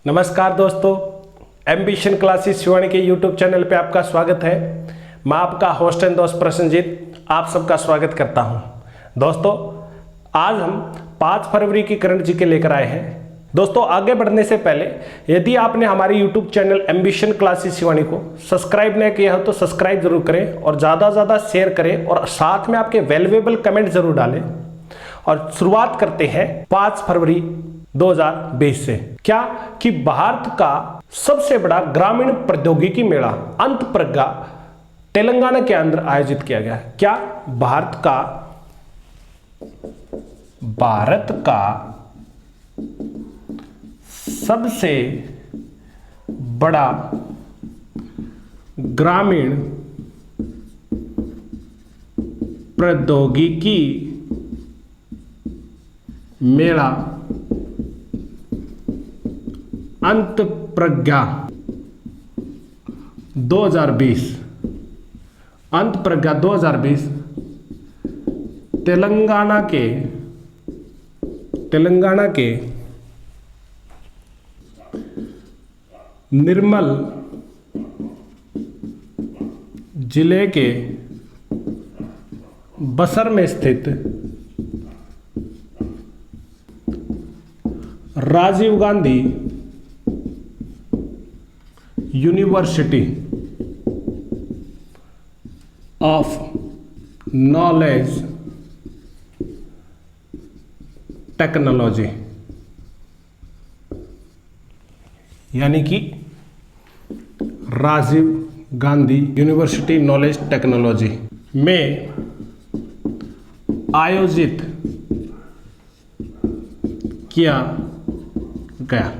नमस्कार दोस्तों, ambition classes Shivani के यूट्यूब चैनल पे आपका स्वागत है। मैं आपका होस्ट एंड दोस्त प्रसन्नजीत आप सबका स्वागत करता हूं। दोस्तों, आज हम 5 फरवरी की करंट जीके लेकर आए हैं। दोस्तों, आगे बढ़ने से पहले यदि आपने हमारे YouTube channel ambition classes Shivani को सब्सक्राइब नहीं किया हो तो सब्सक्राइब जरूर करें और ज़्यादा से ज़्यादा शेयर करें और साथ में आपके वैल्यूएबल कमेंट जरूर डालें। और शुरुआत करते हैं 5 फरवरी 2020 से। क्या कि भारत का सबसे बड़ा ग्रामीण प्रौद्योगिकी मेला अंतप्रज्ञा तेलंगाना के अंदर आयोजित किया गया। क्या भारत का सबसे बड़ा ग्रामीण प्रौद्योगिकी मेला अंतप्रज्ञा 2020 तेलंगाना के निर्मल जिले के बसर में स्थित Rajiv Gandhi university of knowledge technology यानी कि Rajiv Gandhi university knowledge technology में आयोजित किया गया।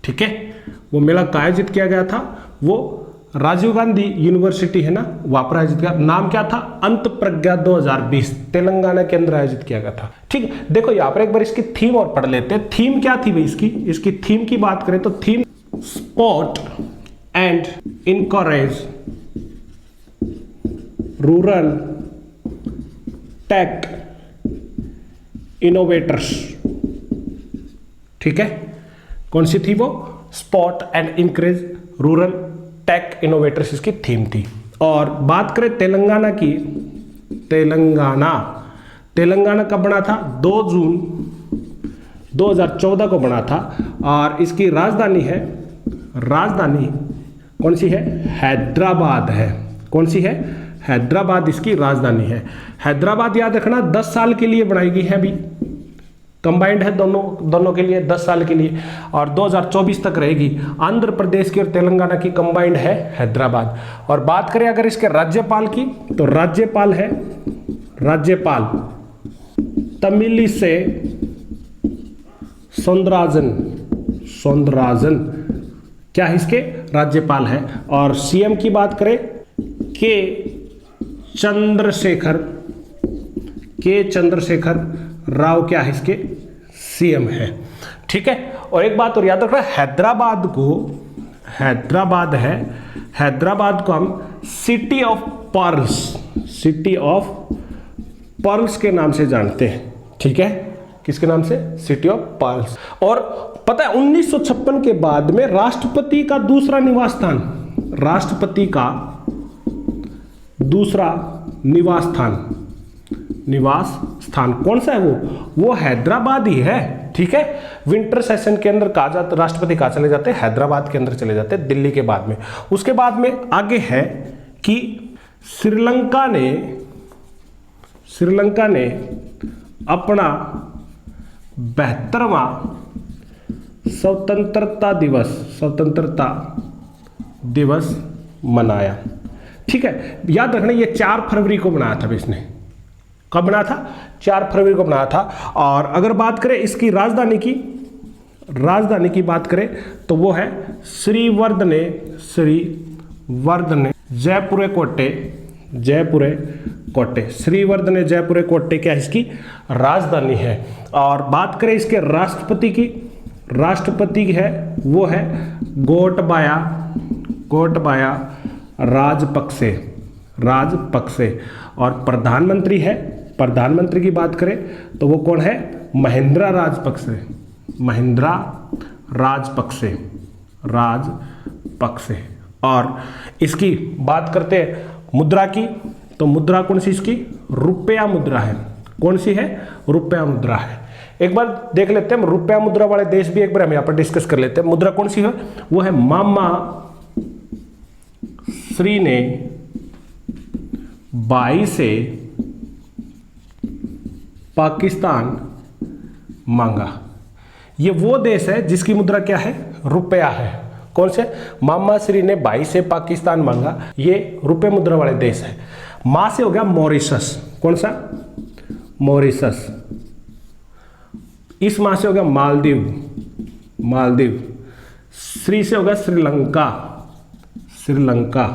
ठीक है, वो मेला का आयोजित किया गया था, वो राजीव गांधी यूनिवर्सिटी है ना, वहां पर आयोजित किया। नाम क्या था? अंतप्रज्ञा 2020 तेलंगाना के अंदर आयोजित किया गया था। ठीक है, देखो यहाँ पर एक बार इसकी थीम और पढ़ लेते हैं। थीम क्या थी भाई इसकी थीम की बात करें तो theme support and encourage rural tech innovators. ठीक है, कौन सी थी वो? Spot and encourage rural tech innovators इसकी थीम थी। और बात करें तेलंगाना की, तेलंगाना कब बना था? 2 जून 2014 को बना था। और इसकी राजधानी कौन सी है? हैदराबाद है। कौन सी है? हैदराबाद इसकी राजधानी है। हैदराबाद याद रखना 10 साल के लिए बनाई गई है, अभी कंबाइंड है दोनों के लिए 10 साल के लिए, और 2024 तक रहेगी। आंध्र प्रदेश की और तेलंगाना की कंबाइंड है हैदराबाद। और बात करें अगर इसके राज्यपाल की तो राज्यपाल तमिलिसै सौंदरराजन क्या है इसके? राज्यपाल है। और सीएम की बात करें के चंद्रशेखर राव क्या है इसके? सीएम है। ठीक है, और एक बात और याद रखना, हैदराबाद को हम सिटी ऑफ पर्ल्स के नाम से जानते हैं। ठीक है, किसके नाम से? City of pearls. और पता है 1956 के बाद में राष्ट्रपति का दूसरा निवास स्थान कौन सा है? वो हैदराबाद ही है। ठीक है, विंटर सेशन के अंदर कहा जाता, राष्ट्रपति कहाँ चले जाते हैं? हैदराबाद के अंदर चले जाते हैं, दिल्ली के बाद में। उसके बाद में आगे है कि श्रीलंका ने अपना 72वां स्वतंत्रता दिवस मनाया। ठीक है, याद रखना ये 4 फरवरी को बनाया था इसने। कब बना था? 4 फरवरी को बनाया था। और अगर बात करें इसकी राजधानी की बात करें तो वो है श्रीवर्धने जयपुरे कोटे। श्रीवर्धने जयपुरे कोटे क्या इसकी राजधानी है। और बात करें इसके राष्ट्रपति है वो है गोटबाया राजपक्से। और प्रधानमंत्री की बात करें तो वो कौन है? महिंद्रा राजपक्से। राजपक्से। और इसकी बात करते हैं मुद्रा की, तो मुद्रा कौन सी इसकी? रुपया मुद्रा है। कौन सी है? रुपया मुद्रा है। एक बार देख लेते हैं रुपया मुद्रा वाले देश भी, एक बार हम यहां पर डिस्कस कर लेते हैं। मुद्रा कौन सी है? वो है मामा श्री ने बाई से पाकिस्तान मांगा। ये वो देश है जिसकी मुद्रा क्या है? रुपया है। कौन से? मामा श्री ने बाई से पाकिस्तान मांगा, ये रुपये मुद्रा वाले देश है। मां से हो गया मॉरिशस। कौन सा? मॉरिशस। इस मां से हो गया मालदीव, मालदीव। श्री से हो गया श्रीलंका, श्रीलंका।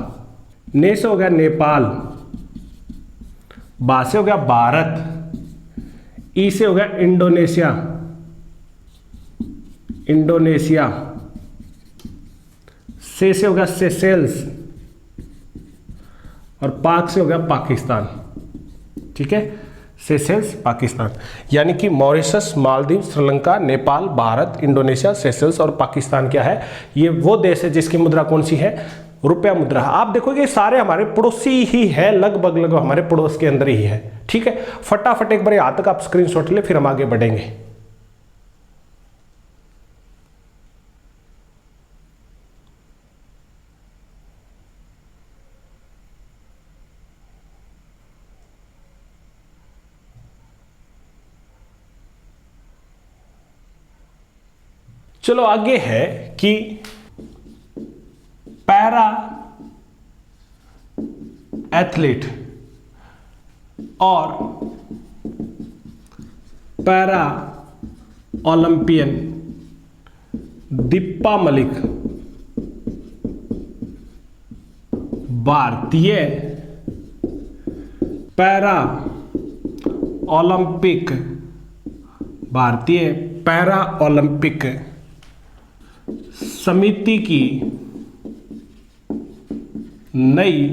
ने से हो गया नेपाल। बा से हो गया भारत। ई से हो गया इंडोनेशिया, इंडोनेशिया। से हो गया सेशेल्स। और पाक से हो गया पाकिस्तान। ठीक है, सेशेल्स, पाकिस्तान। यानी कि Mauritius, Maldives, Sri Lanka, Nepal, Bharat, Indonesia, Seychelles और पाकिस्तान क्या है? ये वो देश है जिसकी मुद्रा कौन सी है? रुपया मुद्रा। आप देखोगे सारे हमारे पड़ोसी ही है, लगभग हमारे पड़ोस के अंदर ही है। ठीक है, फटाफट एक बार यहाँ तक आप स्क्रीनशॉट ले, फिर हम आगे बढ़ेंगे। चलो आगे है कि पैरा एथलीट और पैरा ओलंपियन दीपा मलिक भारतीय पैरा ओलंपिक, भारतीय पैरा ओलंपिक समिति की नई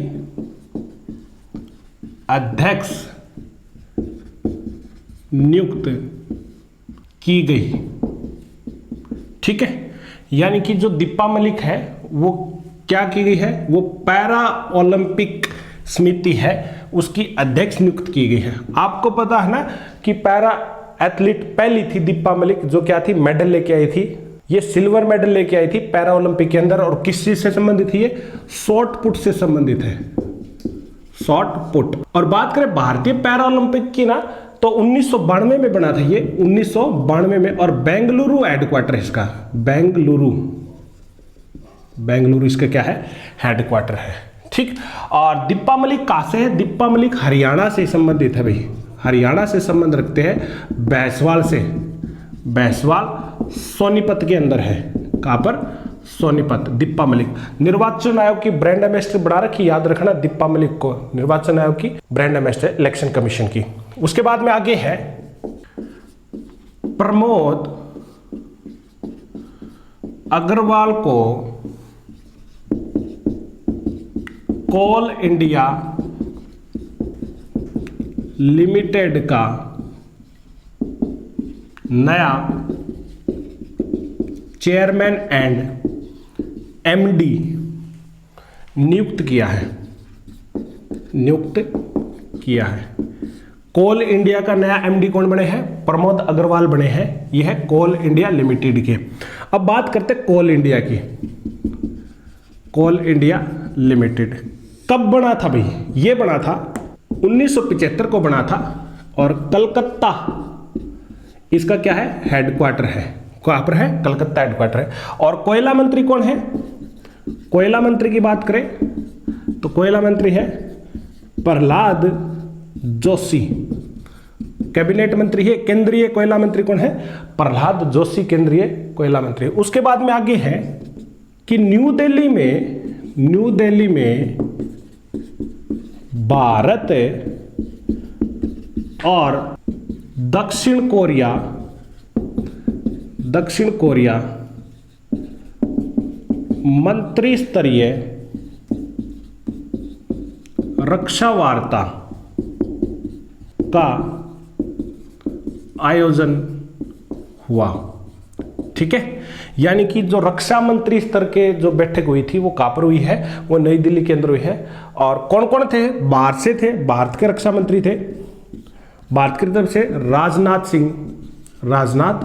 अध्यक्ष नियुक्त की गई। ठीक है, यानी कि जो दीपा मलिक है वो क्या की गई है? वो पैरा ओलंपिक समिति है, उसकी अध्यक्ष नियुक्त की गई है। आपको पता है ना कि पैरा एथलीट पहली थी दीपा मलिक, जो क्या थी? मेडल लेके आई थी। ये सिल्वर मेडल लेके आई थी पैरा ओलंपिक के अंदर। और किस चीज से संबंधित है? ये शॉर्ट पुट से संबंधित है, शॉर्ट पुट। और बात करें भारतीय पैरा ओलंपिक की ना, तो 1992 में बना था ये, 1992 में। और बेंगलुरु हेडक्वार्टर है इसका, बेंगलुरु, बेंगलुरु इसका क्या है? हेडक्वार्टर है। ठीक। और दीपा मलिक कहां से है? दीपा मलिक हरियाणा से संबंधित है भाई, हरियाणा से संबंध रखते हैं, बैसवाल से। बैसवाल सोनीपत के अंदर है। कहां पर? सोनीपत। दीपा मलिक निर्वाचन आयोग की ब्रांड एम्बेसडर बना रखी, याद रखना दीपा मलिक को, निर्वाचन आयोग की ब्रांड एम्बेसडर इलेक्शन कमीशन की। उसके बाद में आगे है प्रमोद अग्रवाल को कोल इंडिया लिमिटेड का नया चेयरमैन एंड एमडी नियुक्त किया है, नियुक्त किया है। कोल इंडिया का नया एमडी कौन बने हैं? प्रमोद अग्रवाल बने हैं। यह है कोल इंडिया लिमिटेड के। अब बात करते हैं कोल इंडिया की। कोल इंडिया लिमिटेड कब बना था भाई? ये बना था 1975 को बना था। और कलकत्ता इसका क्या है? हेडक्वार्टर है। कहां पर है? कलकत्ता हेडक्वार्टर है। और कोयला मंत्री कौन है? कोयला मंत्री की बात करें तो कोयला मंत्री है प्रहलाद जोशी। कैबिनेट मंत्री है, केंद्रीय कोयला मंत्री कौन है? प्रहलाद जोशी केंद्रीय कोयला मंत्री। उसके बाद में आगे है कि न्यू दिल्ली में भारत और दक्षिण कोरिया मंत्री स्तरीय रक्षा वार्ता का आयोजन हुआ। ठीक है, यानी कि जो रक्षा मंत्री स्तर के जो बैठक हुई थी वो कहाँ पर हुई है, वो नई दिल्ली के अंदर हुई है। और कौन कौन थे, बाहर से थे, भारत के रक्षा मंत्री थे, भारत की तरफ से राजनाथ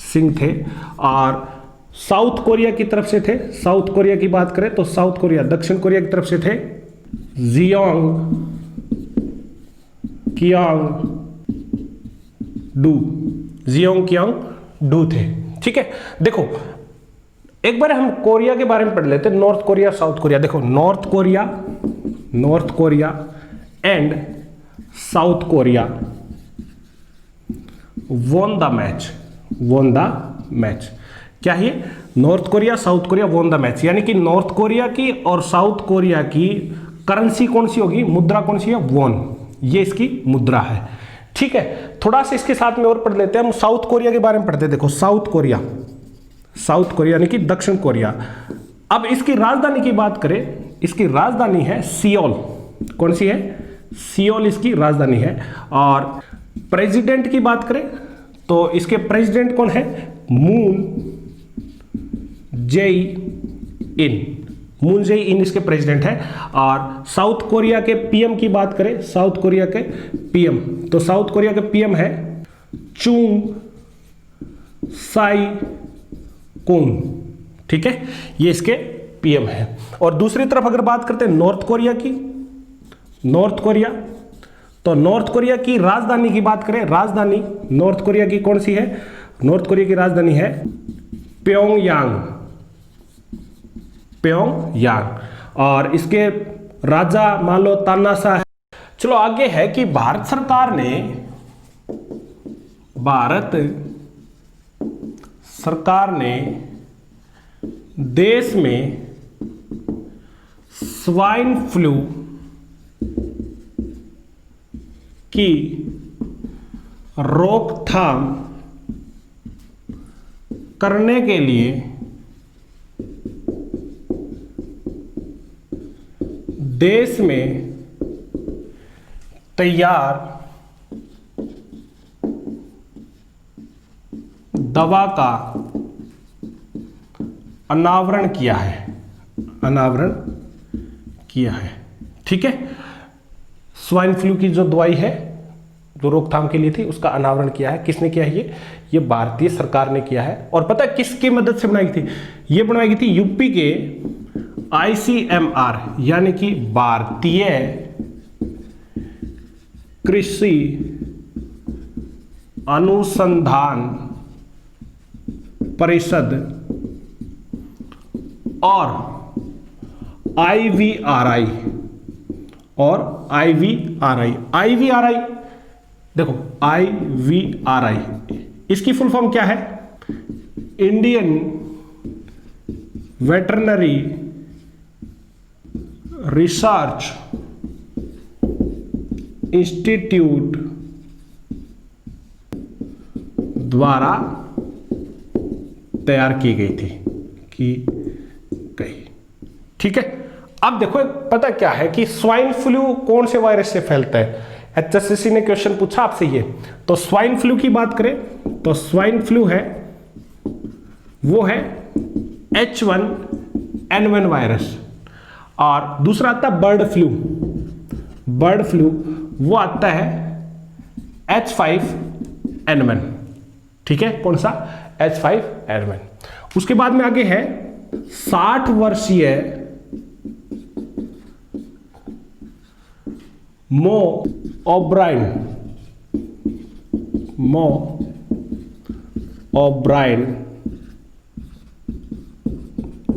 सिंह थे। और साउथ कोरिया की तरफ से थे, साउथ कोरिया की बात करें तो साउथ कोरिया, दक्षिण कोरिया की तरफ से थे जियोंग कियांग डू थे। ठीक है, देखो एक बार हम कोरिया के बारे में पढ़ लेते हैं, नॉर्थ कोरिया साउथ कोरिया। देखो north Korea and south Korea won the match. क्या है, north Korea south Korea won the match, यानी कि नॉर्थ कोरिया की और साउथ कोरिया की करेंसी कौन सी होगी, मुद्रा कौन सी है, वॉन, ये इसकी मुद्रा है। ठीक है, थोड़ा सा इसके साथ में और पढ़ लेते हैं हम, साउथ कोरिया के बारे में पढ़ते हैं। देखो साउथ कोरिया यानी कि दक्षिण कोरिया। अब इसकी राजधानी की बात करें, इसकी राजधानी है सियोल। कौन सी है, सियोल इसकी राजधानी है। और प्रेसिडेंट की बात करें तो इसके प्रेसिडेंट कौन है, मून जे इन इसके प्रेसिडेंट है। और साउथ कोरिया के पीएम की बात करें, साउथ कोरिया के पीएम, तो साउथ कोरिया के पीएम है चुंग साई कुंग। ठीक है, ये इसके पीएम है। और दूसरी तरफ अगर बात करते हैं नॉर्थ कोरिया की, तो नॉर्थ कोरिया की राजधानी की बात करें, राजधानी नॉर्थ कोरिया की कौन सी है, नॉर्थ कोरिया की राजधानी है प्योंगयांग। और इसके राजा मान लो तानाशाह है। चलो आगे है कि भारत सरकार ने देश में स्वाइन फ्लू की रोकथाम करने के लिए देश में तैयार दवा का अनावरण किया है। ठीक है, स्वाइन फ्लू की जो दवाई है जो रोकथाम के लिए थी उसका अनावरण किया है। किसने किया है, ये भारतीय सरकार ने किया है। और पता है किसकी मदद से बनाई थी, ये बनाई गई थी यूपी के ICMR यानी कि भारतीय कृषि अनुसंधान परिषद और IVRI देखो IVRI इसकी फुल फॉर्म क्या है, इंडियन वेटरनरी रिसर्च इंस्टीट्यूट द्वारा तैयार की गई थी। ठीक है, अब देखो पता क्या है कि स्वाइन फ्लू कौन से वायरस से फैलता है, HSCC ने क्वेश्चन पूछा आपसे ये। तो स्वाइन फ्लू की बात करें तो स्वाइन फ्लू है वो है H1N1 वायरस। और दूसरा आता है बर्ड फ्लू वो आता है H5N1। ठीक है, कौन सा, H5N1। उसके बाद में आगे है 60 वर्षीय मो ओब्रायन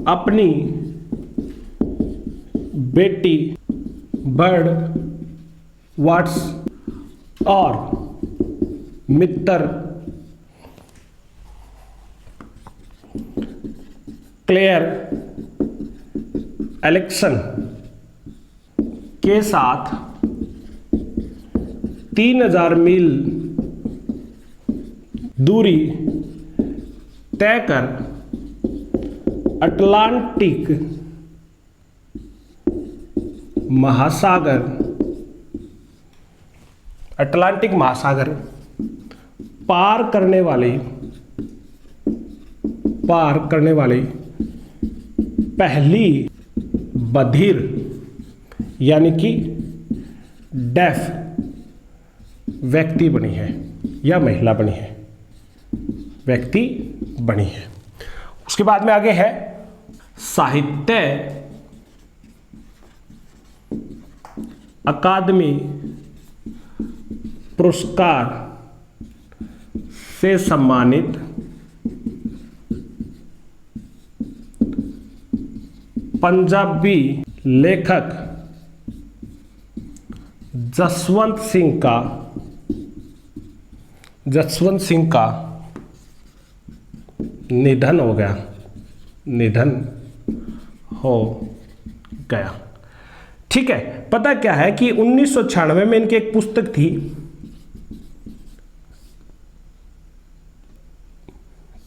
अपनी बेटी बर्ड वाट्स और मित्र क्लेयर एलेक्सन के साथ 3000 मील दूरी तय कर अटलांटिक महासागर पार करने वाले पार करने वाली पहली बधिर यानी कि डेफ व्यक्ति बनी है या महिला बनी है, व्यक्ति बनी है। उसके बाद में आगे है साहित्य अकादमी पुरस्कार से सम्मानित पंजाबी लेखक जसवंत सिंह का निधन हो गया। ठीक है, पता क्या है कि 1996 में इनकी एक पुस्तक थी,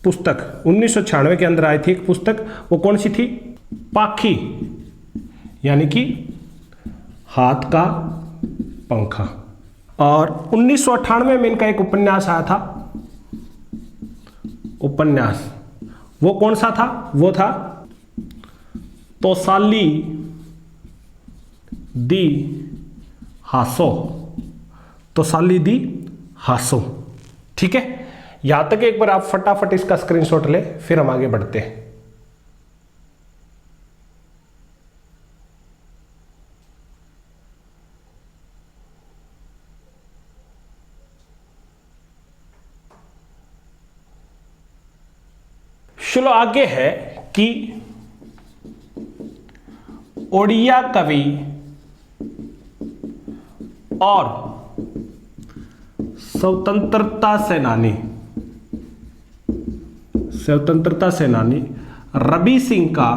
पुस्तक 1996 के अंदर आई थी एक पुस्तक, वो कौन सी थी? पाखी यानी कि हाथ का पंखा। और 1998 में इनका एक उपन्यास आया था, उपन्यास वो कौन सा था? वो था तोसाली दी हासो। ठीक है, यहां तक एक बार आप फटाफट इसका स्क्रीनशॉट ले, फिर हम आगे बढ़ते हैं। चलो आगे है कि ओडिया कवि और स्वतंत्रता सेनानी रवि सिंह का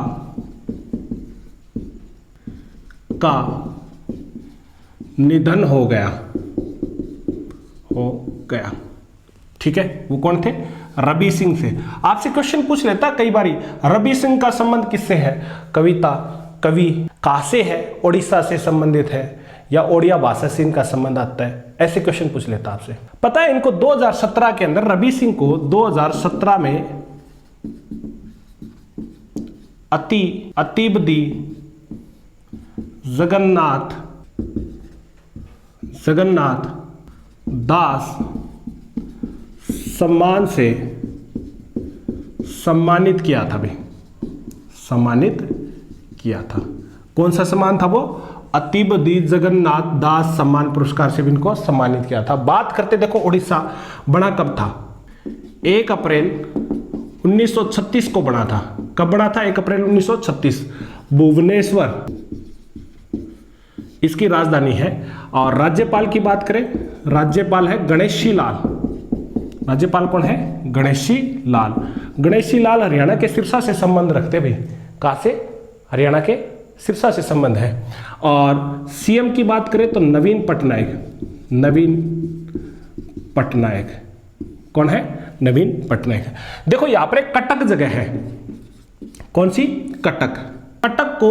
निधन हो गया। ठीक है, वो कौन थे? रवि सिंह से। आपसे क्वेश्चन पूछ लेता कई बारी, रवि सिंह का संबंध किससे है? कवि कहां से है? ओडिशा से संबंधित है या ओडिया भाषा से इनका संबंध आता है? ऐसे क्वेश्चन पूछ लेता आपसे। पता है इनको 2017 के अंदर, रवि सिंह को 2017 में अतिबदी जगन्नाथ दास सम्मान से सम्मानित किया था भाई, सम्मानित किया था। कौन सा सम्मान था वो? अतिबदी जगन्नाथ दास सम्मान पुरस्कार से भी इनको सम्मानित किया था। बात करते देखो उड़ीसा बना कब था? 1 अप्रैल 1936 को बना था। कब बना था? 1 अप्रैल 1936। भुवनेश्वर इसकी राजधानी है। और राज्यपाल की बात करें, राज्यपाल है गणेशी लाल। राज्यपाल कौन है? गणेशी लाल। गणेशी लाल हरियाणा के सिरसा से संबंध रखते भाई। कहां से? हरियाणा के सिरसा से संबंध है। और सीएम की बात करें तो नवीन पटनायक। कौन है? नवीन पटनायक। देखो यहां पर एक कटक जगह है। कौन सी? कटक को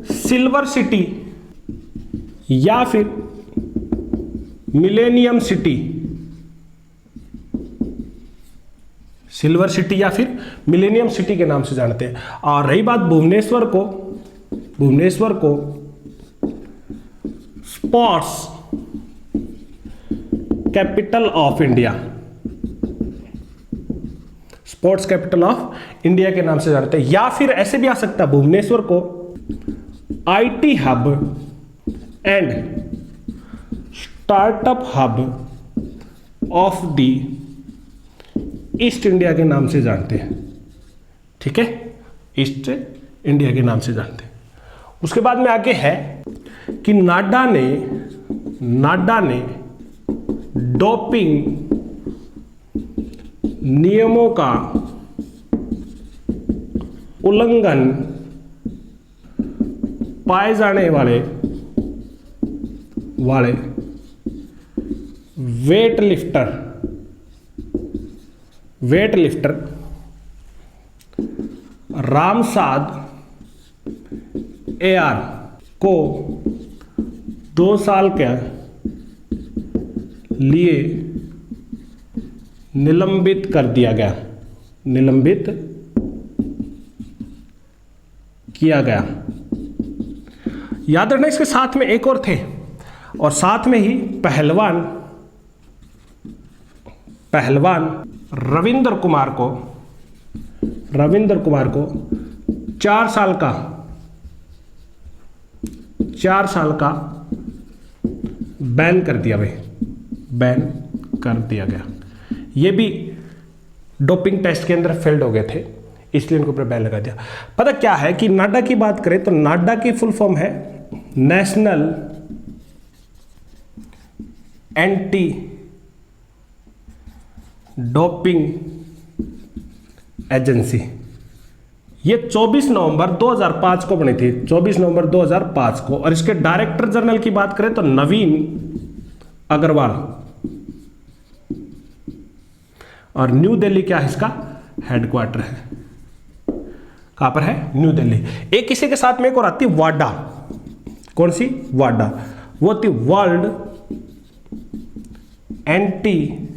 सिल्वर सिटी या फिर मिलेनियम सिटी, सिल्वर सिटी या फिर मिलेनियम सिटी के नाम से जानते हैं। और रही बात भुवनेश्वर को sports capital of India, sports capital of India के नाम से जानते हैं। या फिर ऐसे भी आ सकता है भुवनेश्वर को IT hub and startup hub of the east India के नाम से जानते हैं। ठीक है, ईस्ट इंडिया के नाम से जानते हैं। उसके बाद में आगे है कि नाडा ने डोपिंग नियमों का उल्लंघन पाए जाने वाले वेट लिफ्टर रामसाद AR को 2 साल के लिए निलंबित कर दिया गया। किया गया। याद रखना, इसके साथ में एक और थे, और साथ में ही पहलवान रविंद्र कुमार को 4 साल का बैन कर दिया गया। ये भी डोपिंग टेस्ट के अंदर फेल्ड हो गए थे, इसलिए इनके ऊपर बैन लगा दिया। पता क्या है कि नाडा की बात करें तो नाडा की फुल फॉर्म है नेशनल एंटी डोपिंग एजेंसी। ये 24 नवंबर 2005 को बनी थी, 24 नवंबर 2005 को। और इसके डायरेक्टर जनरल की बात करें तो नवीन अग्रवाल, और न्यू दिल्ली क्या है इसका हेडक्वार्टर है। कहां पर है? न्यू दिल्ली। एक इसी के साथ में एक और आती है वाडा। कौन सी? वाडा। वो थी वर्ल्ड एंटी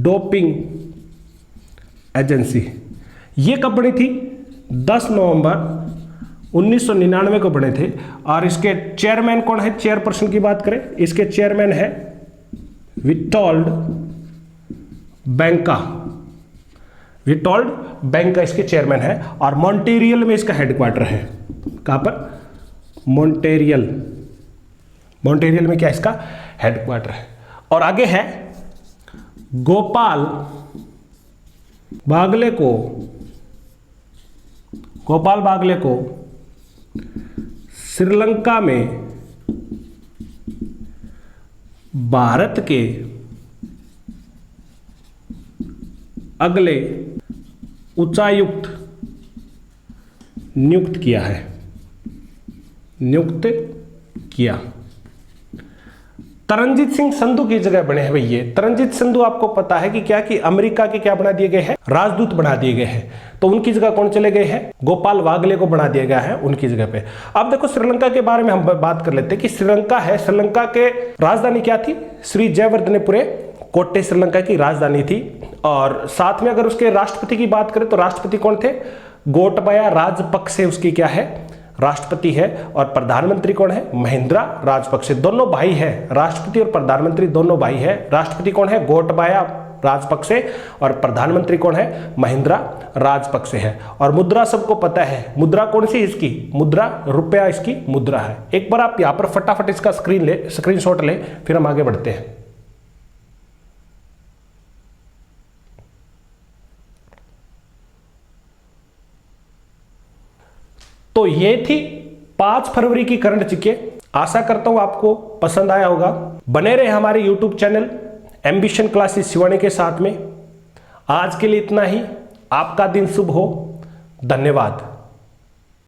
डोपिंग एजेंसी। ये कब बनी थी? 10 नवंबर 1999 को बने थे। और इसके चेयरमैन कौन है? चेयरपर्सन की बात करें, इसके चेयरमैन है विटोल्ड बैंका इसके चेयरमैन है। और मॉन्ट्रियल में इसका हेडक्वार्टर है। कहां पर? मॉन्ट्रियल में क्या इसका हेडक्वार्टर है। और आगे है गोपाल बागले को श्रीलंका में भारत के अगले उच्चायुक्त नियुक्त किया। तरनजीत सिंह संधू की जगह बने हैं भाई। ये तरनजीत संधू आपको पता है कि क्या, कि अमेरिका के क्या बना दिए गए हैं? राजदूत बना दिए गए हैं। तो उनकी जगह कौन चले गए हैं? गोपाल बागले को बना दिया गया है उनकी जगह पे। अब देखो श्रीलंका के बारे में हम बात कर लेते हैं कि श्रीलंका है, श्रीलंका के राजधानी क्या थी? श्री जयवर्धनेपुरे कोट्टे श्रीलंका की राजधानी थी। और साथ में अगर उसके राष्ट्रपति की बात करें तो राष्ट्रपति कौन थे? गोटबाया राजपक्षे उसकी क्या है? राष्ट्रपति है। और प्रधानमंत्री कौन है? महिंद्रा राजपक्षे। दोनों भाई है, राष्ट्रपति और प्रधानमंत्री दोनों भाई है। राष्ट्रपति कौन है? गोटबाया राजपक्षे। और प्रधानमंत्री कौन है? महिंद्रा राजपक्षे है। और मुद्रा सबको पता है, मुद्रा कौन सी इसकी? मुद्रा रुपया इसकी मुद्रा है। एक बार आप यहां पर फटाफट इसका स्क्रीनशॉट ले, फिर हम आगे बढ़ते हैं। तो ये थी 5 फरवरी की करंट जीके। आशा करता हूं आपको पसंद आया होगा। बने रहे हमारे YouTube channel ambition classes Shivani के साथ में। आज के लिए इतना ही। आपका दिन शुभ हो। धन्यवाद।